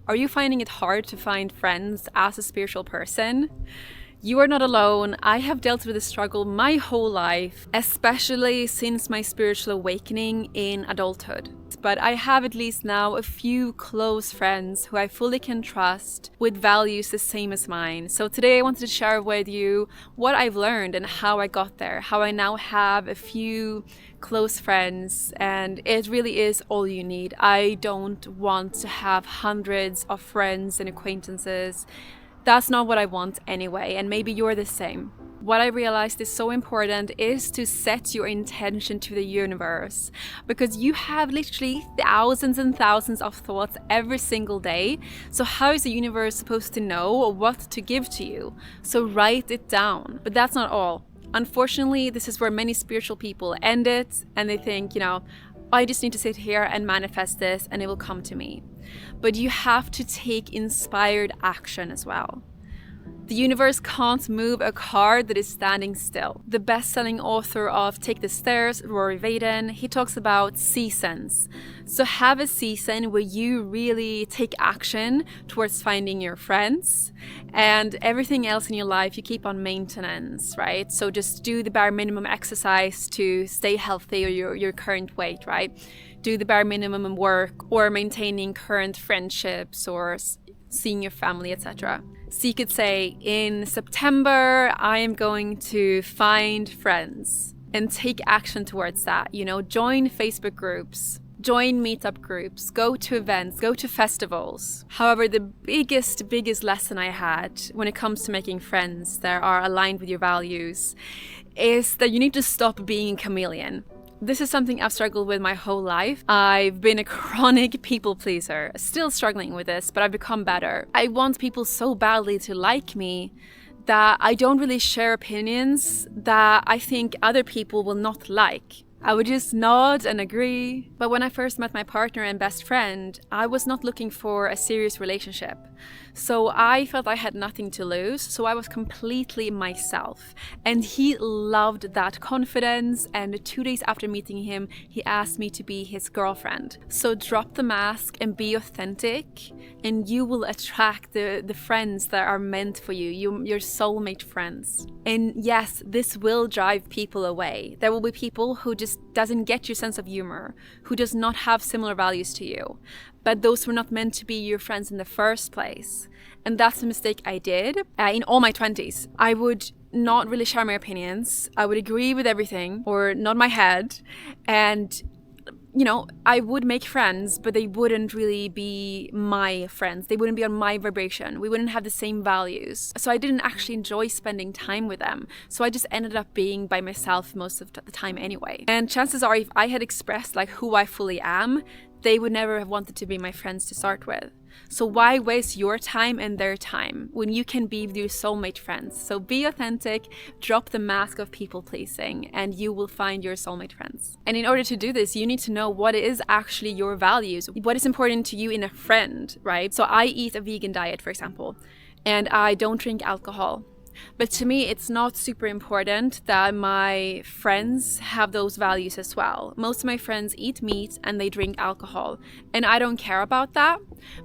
Are you finding it hard to find friends as a spiritual person? You are not alone. I have dealt with this struggle my whole life, especially since my spiritual awakening in adulthood. But I have at least now a few close friends who I fully can trust with values the same as mine. So today I wanted to share with you what I've learned and how I got there, how I now have a few close friends, and it really is all you need. I don't want to have hundreds of friends and acquaintances. That's not what I want anyway, and maybe you're the same. What I realized is so important is to set your intention to the universe, because you have literally thousands and thousands of thoughts every single day. So how is the universe supposed to know what to give to you? So write it down. But that's not all. Unfortunately, this is where many spiritual people end it, and they think, I just need to sit here and manifest this and it will come to me. But you have to take inspired action as well. The universe can't move a car that is standing still. The best-selling author of Take the Stairs, Rory Vaden, he talks about seasons. So have a season where you really take action towards finding your friends, and everything else in your life you keep on maintenance, right? So just do the bare minimum exercise to stay healthy, or your current weight, right? Do the bare minimum work, or maintaining current friendships, or seeing your family, etc. So you could say, in September, I am going to find friends and take action towards that. Join Facebook groups, join meetup groups, go to events, go to festivals. However, the biggest lesson I had when it comes to making friends that are aligned with your values is that you need to stop being a chameleon. This is something I've struggled with my whole life. I've been a chronic people pleaser, still struggling with this, but I've become better. I want people so badly to like me that I don't really share opinions that I think other people will not like. I would just nod and agree. But when I first met my partner and best friend, I was not looking for a serious relationship. So I felt I had nothing to lose, so I was completely myself. And he loved that confidence, and 2 days after meeting him, he asked me to be his girlfriend. So drop the mask and be authentic, and you will attract the friends that are meant for you, your soulmate friends. And yes, this will drive people away. There will be people who just doesn't get your sense of humor, who does not have similar values to you. But those were not meant to be your friends in the first place. And that's a mistake I did in all my 20s. I would not really share my opinions. I would agree with everything or nod my head. And, I would make friends, but they wouldn't really be my friends. They wouldn't be on my vibration. We wouldn't have the same values. So I didn't actually enjoy spending time with them. So I just ended up being by myself most of the time anyway. And chances are, if I had expressed who I fully am, they would never have wanted to be my friends to start with. So why waste your time and their time when you can be with your soulmate friends? So be authentic, drop the mask of people pleasing, and you will find your soulmate friends. And in order to do this, you need to know what is actually your values, what is important to you in a friend, right? So I eat a vegan diet, for example, and I don't drink alcohol. But to me, it's not super important that my friends have those values as well. Most of my friends eat meat and they drink alcohol, and I don't care about that.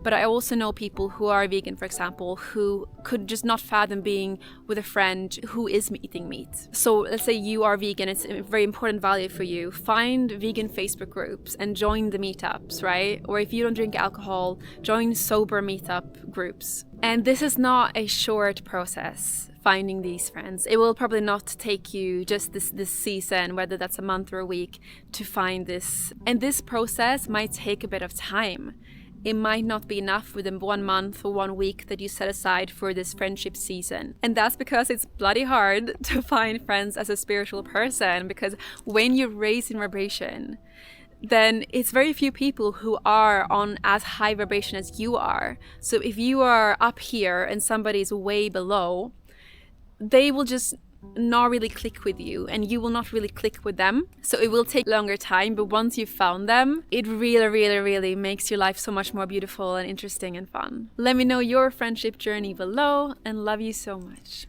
But I also know people who are vegan, for example, who could just not fathom being with a friend who is eating meat. So let's say you are vegan, it's a very important value for you. Find vegan Facebook groups and join the meetups, right? Or if you don't drink alcohol, join sober meetup groups. And this is not a short process, finding these friends. It will probably not take you just this season, whether that's a month or a week, to find this. And this process might take a bit of time. It might not be enough within 1 month or 1 week that you set aside for this friendship season. And that's because it's bloody hard to find friends as a spiritual person, because when you raise in vibration, then it's very few people who are on as high vibration as you are. So if you are up here and somebody's way below, they will just not really click with you, and you will not really click with them. So it will take longer time, but once you've found them, it really makes your life so much more beautiful and interesting and fun. Let me know your friendship journey below, and love you so much.